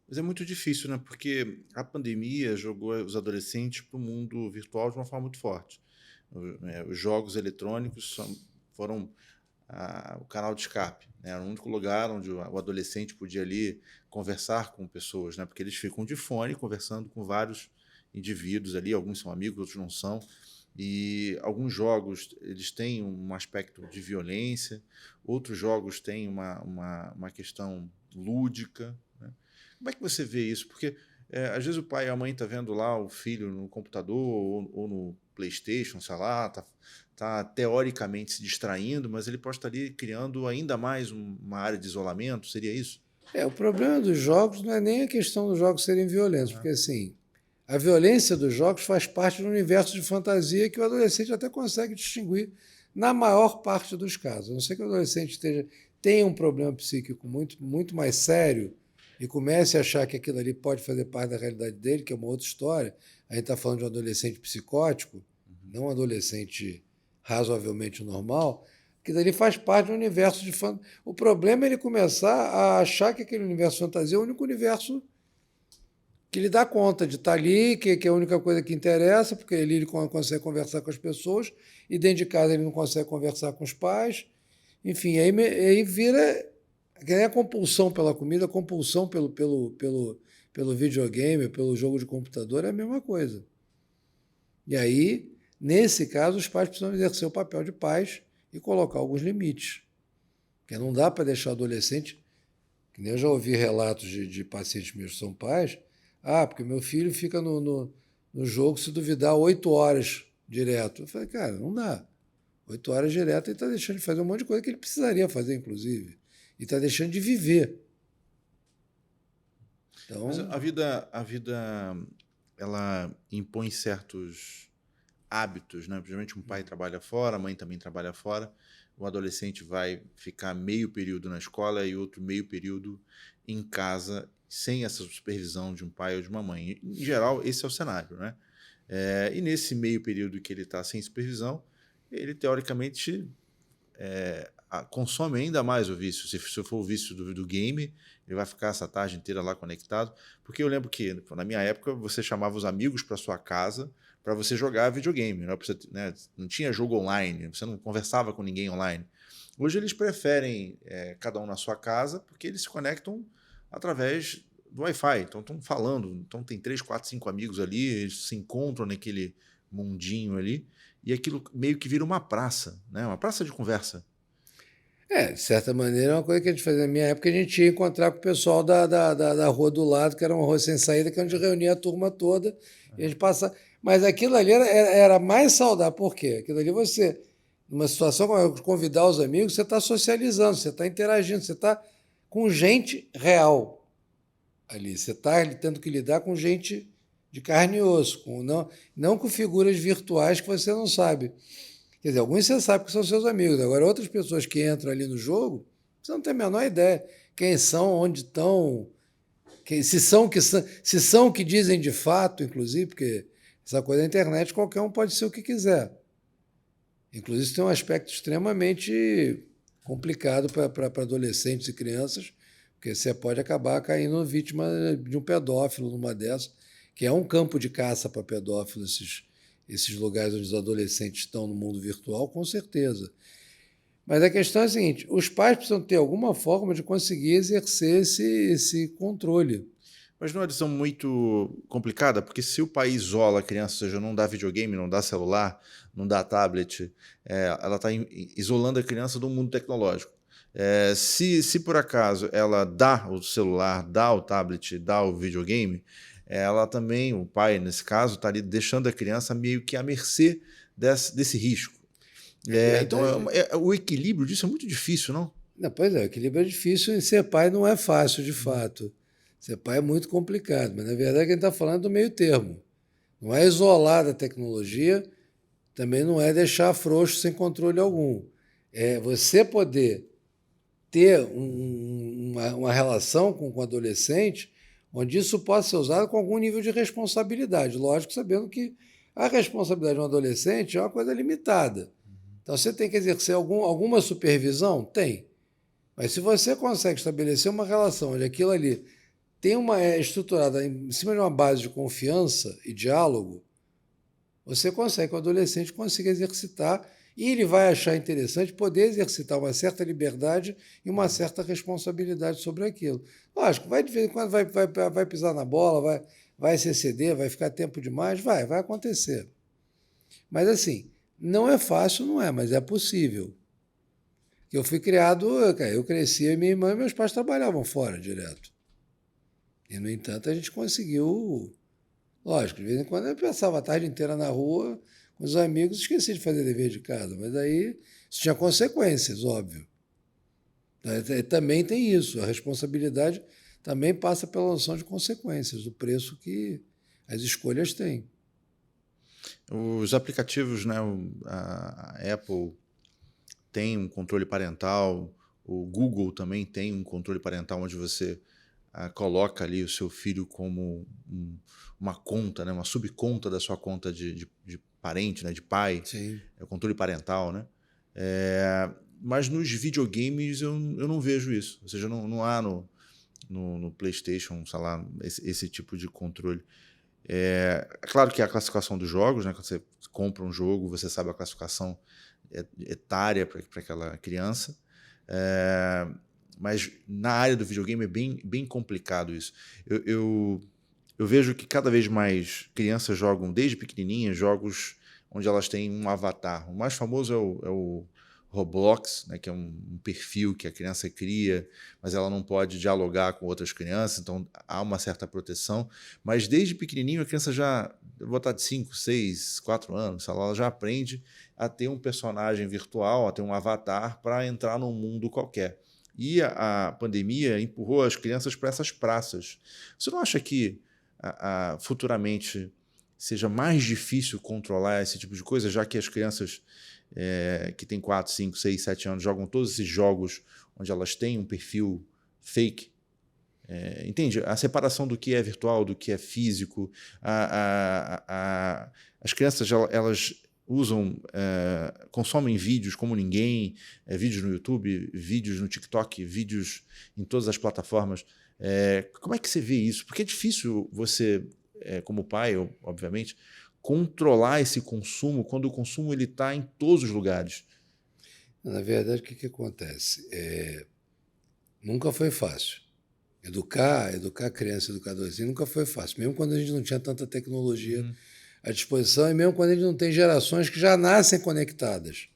Mas é muito difícil, né? Porque a pandemia jogou os adolescentes para o mundo virtual de uma forma muito forte. Os jogos eletrônicos foram o canal de escape, né? Era o único lugar onde o adolescente podia ali conversar com pessoas, né? Porque eles ficam de fone conversando com vários indivíduos ali, alguns são amigos, outros não são. E alguns jogos eles têm um aspecto de violência, outros jogos têm uma questão lúdica, né? Como é que você vê isso? Porque às vezes o pai e a mãe estão vendo lá o filho no computador ou no PlayStation, sei lá, tá teoricamente se distraindo, mas ele pode estar ali criando ainda mais uma área de isolamento, seria isso? O problema dos jogos não é nem a questão dos jogos serem violentos, Aham. porque assim, a violência dos jogos faz parte do universo de fantasia que o adolescente até consegue distinguir na maior parte dos casos. A não ser que o adolescente tenha um problema psíquico muito mais sério e comece a achar que aquilo ali pode fazer parte da realidade dele, que é uma outra história. A gente está falando de um adolescente psicótico, não um adolescente razoavelmente normal, que dali faz parte do universo de fantasia. O problema é ele começar a achar que aquele universo de fantasia é o único universo que ele dá conta de estar ali, que é a única coisa que interessa, porque ele consegue conversar com as pessoas, e dentro de casa ele não consegue conversar com os pais. Enfim, aí vira que nem a compulsão pela comida, a compulsão pelo videogame, pelo jogo de computador, é a mesma coisa. E aí, nesse caso, os pais precisam exercer o papel de pais e colocar alguns limites. Porque não dá para deixar o adolescente, que nem eu já ouvi relatos de pacientes meus que são pais, porque meu filho fica no jogo, se duvidar, 8 horas direto. Eu falei, cara, não dá. 8 horas direto ele está deixando de fazer um monte de coisa que ele precisaria fazer, inclusive. E está deixando de viver. Mas Então, a vida, ela impõe certos hábitos, né? Geralmente um pai trabalha fora, a mãe também trabalha fora, o adolescente vai ficar meio período na escola e outro meio período em casa, sem essa supervisão de um pai ou de uma mãe. Em geral, esse é o cenário, né? E nesse meio período que ele está sem supervisão, ele teoricamente consome ainda mais o vício. Se for o vício do game, ele vai ficar essa tarde inteira lá conectado. Porque eu lembro que, na minha época, você chamava os amigos para sua casa para você jogar videogame. Né? Você, né? Não tinha jogo online, você não conversava com ninguém online. Hoje eles preferem cada um na sua casa porque eles se conectam através do Wi-Fi. Então estão falando, então tem 3, 4, 5 amigos ali, eles se encontram naquele mundinho ali e aquilo meio que vira uma praça, né? Uma praça de conversa. de certa maneira, é uma coisa que a gente fazia. Na minha época, a gente ia encontrar com o pessoal da rua do lado, que era uma rua sem saída, que é onde reunia a turma toda, e a gente passava. Mas aquilo ali era mais saudável. Por quê? Aquilo ali você, numa situação como convidar os amigos, você está socializando, você está interagindo, você está com gente real ali. Você está tendo que lidar com gente de carne e osso, não com figuras virtuais que você não sabe. Quer dizer, alguns você sabe que são seus amigos. Agora, outras pessoas que entram ali no jogo, você não tem a menor ideia quem são, onde estão, se são o que dizem de fato, inclusive, porque essa coisa da internet qualquer um pode ser o que quiser. Inclusive, isso tem um aspecto extremamente complicado para adolescentes e crianças, porque você pode acabar caindo vítima de um pedófilo numa dessas, que é um campo de caça para pedófilos, esses lugares onde os adolescentes estão no mundo virtual, com certeza. Mas a questão é a seguinte: os pais precisam ter alguma forma de conseguir exercer esse controle. Mas não é uma decisão muito complicada, porque se o pai isola a criança, ou seja, não dá videogame, não dá celular, não dá tablet, ela está isolando a criança do mundo tecnológico. Se por acaso ela dá o celular, dá o tablet, dá o videogame, ela também, o pai nesse caso, está ali deixando a criança meio que à mercê desse risco. É Então, verdade. o equilíbrio disso é muito difícil, não? Não, pois é, o equilíbrio é difícil e ser pai não é fácil, de fato. Ser pai é muito complicado, mas na verdade a gente está falando do meio termo. Não é isolar da tecnologia, também não é deixar frouxo sem controle algum. É você poder ter uma relação com o adolescente onde isso possa ser usado com algum nível de responsabilidade. Lógico, sabendo que a responsabilidade de um adolescente é uma coisa limitada. Então, você tem que exercer alguma supervisão? Tem. Mas se você consegue estabelecer uma relação onde aquilo ali é estruturada em cima de uma base de confiança e diálogo, você consegue que o adolescente consiga exercitar e ele vai achar interessante poder exercitar uma certa liberdade e uma certa responsabilidade sobre aquilo. Lógico, vai de vez em quando vai pisar na bola, vai se exceder, vai ficar tempo demais, vai acontecer. Mas assim, não é fácil, não é, mas é possível. Eu fui criado, eu cresci, minha irmã e meus pais trabalhavam fora direto. E, no entanto, a gente conseguiu. Lógico, de vez em quando eu passava a tarde inteira na rua com os amigos, esqueci de fazer dever de casa, mas aí isso tinha consequências, óbvio. Também tem isso, a responsabilidade também passa pela noção de consequências, do preço que as escolhas têm. Os aplicativos, né, a Apple tem um controle parental, o Google também tem um controle parental onde você coloca ali o seu filho como uma conta, né, uma subconta da sua conta de parente, né, de pai. Sim. É o controle parental, né? Mas nos videogames eu não vejo isso. Ou seja, não há no PlayStation, sei lá, esse tipo de controle. É claro que a classificação dos jogos, né? Quando você compra um jogo, você sabe a classificação etária para aquela criança. Mas na área do videogame é bem complicado isso. Eu vejo que cada vez mais crianças jogam, desde pequenininhas, jogos onde elas têm um avatar. O mais famoso é o Roblox, né, que é um perfil que a criança cria, mas ela não pode dialogar com outras crianças, então há uma certa proteção. Mas desde pequenininho a criança já, vou botar de 5, 6, 4 anos, ela já aprende a ter um personagem virtual, a ter um avatar para entrar num mundo qualquer. E a pandemia empurrou as crianças para essas praças. Você não acha que futuramente seja mais difícil controlar esse tipo de coisa, já que as crianças que têm 4, 5, 6, 7 anos jogam todos esses jogos onde elas têm um perfil fake? Entende? A separação do que é virtual, do que é físico. As crianças, elas usam, consomem vídeos como ninguém, vídeos no YouTube, vídeos no TikTok, vídeos em todas as plataformas. Como é que você vê isso? Porque é difícil você, como pai, obviamente, controlar esse consumo quando o consumo está em todos os lugares. Na verdade, o que acontece? Nunca foi fácil. Educar criança, educar adolescente nunca foi fácil, mesmo quando a gente não tinha tanta tecnologia à disposição e mesmo quando a gente não tem gerações que já nascem conectadas,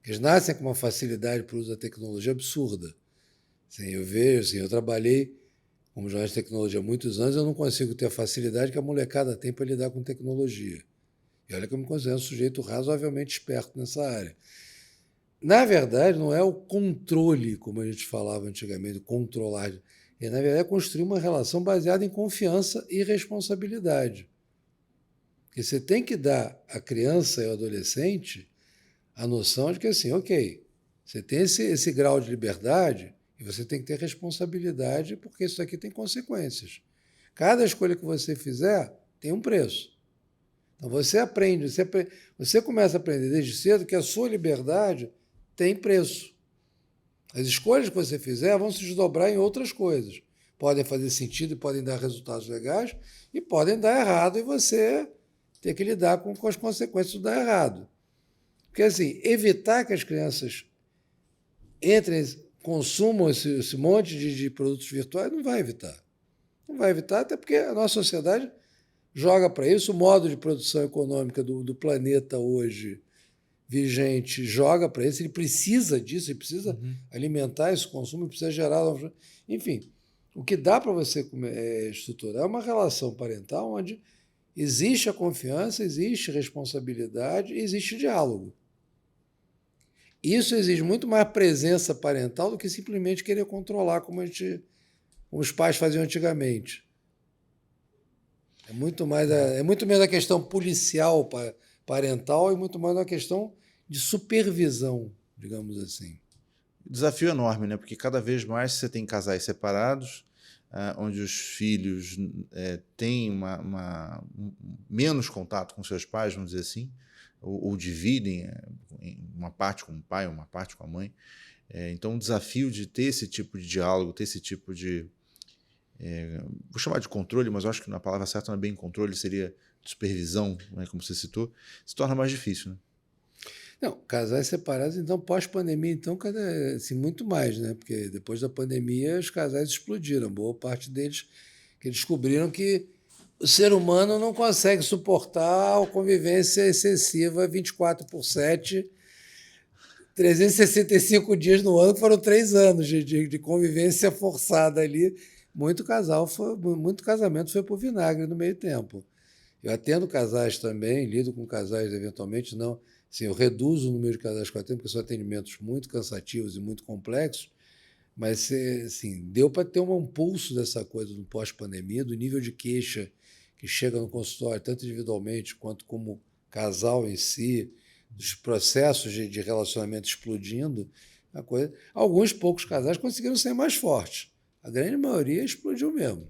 que eles nascem com uma facilidade para o uso da tecnologia absurda. Assim, eu vejo, assim, eu trabalhei como jornalista de tecnologia há muitos anos, eu não consigo ter a facilidade que a molecada tem para lidar com tecnologia. E olha que eu me considero um sujeito razoavelmente esperto nessa área. Na verdade, não é o controle, como a gente falava antigamente, controlar. Na verdade, é construir uma relação baseada em confiança e responsabilidade. Porque você tem que dar à criança e ao adolescente a noção de que, assim, ok, você tem esse grau de liberdade e você tem que ter responsabilidade, porque isso aqui tem consequências. Cada escolha que você fizer tem um preço. Então você aprende, você começa a aprender desde cedo que a sua liberdade tem preço. As escolhas que você fizer vão se desdobrar em outras coisas. Podem fazer sentido e podem dar resultados legais e podem dar errado e você ter que lidar com as consequências do dar errado. Porque, assim, evitar que as crianças consumam esse monte de produtos virtuais, não vai evitar. Não vai evitar, até porque a nossa sociedade joga para isso, o modo de produção econômica do planeta hoje vigente joga para isso, ele precisa disso, ele precisa alimentar esse consumo, ele precisa gerar... Enfim, o que dá para você estruturar é uma relação parental onde existe a confiança, existe responsabilidade e existe diálogo. Isso exige muito mais presença parental do que simplesmente querer controlar como os pais faziam antigamente. É muito menos a questão policial parental e muito mais uma questão de supervisão, digamos assim. Desafio enorme, né? Porque cada vez mais você tem casais separados, onde os filhos têm menos contato com seus pais, vamos dizer assim, ou dividem uma parte com o pai, uma parte com a mãe. Então, o desafio de ter esse tipo de diálogo, ter esse tipo de vou chamar de controle, mas eu acho que a palavra certa não é bem controle, seria supervisão, né, como você citou, se torna mais difícil, né? Não, casais separados, então, pós-pandemia, então, assim, muito mais, né? Porque depois da pandemia os casais explodiram. Boa parte deles que descobriram que o ser humano não consegue suportar a convivência excessiva 24/7, 365 dias no ano, que foram 3 anos de convivência forçada ali. Muito casamento foi por vinagre no meio tempo. Eu atendo casais também, lido com casais eventualmente, não. Assim, eu reduzo o número de casais que eu atendo, porque são atendimentos muito cansativos e muito complexos, mas assim, deu para ter um pulso dessa coisa no pós-pandemia, do nível de queixa que chega no consultório, tanto individualmente quanto como casal em si, dos processos de relacionamento explodindo. Alguns poucos casais conseguiram ser mais fortes. A grande maioria explodiu mesmo.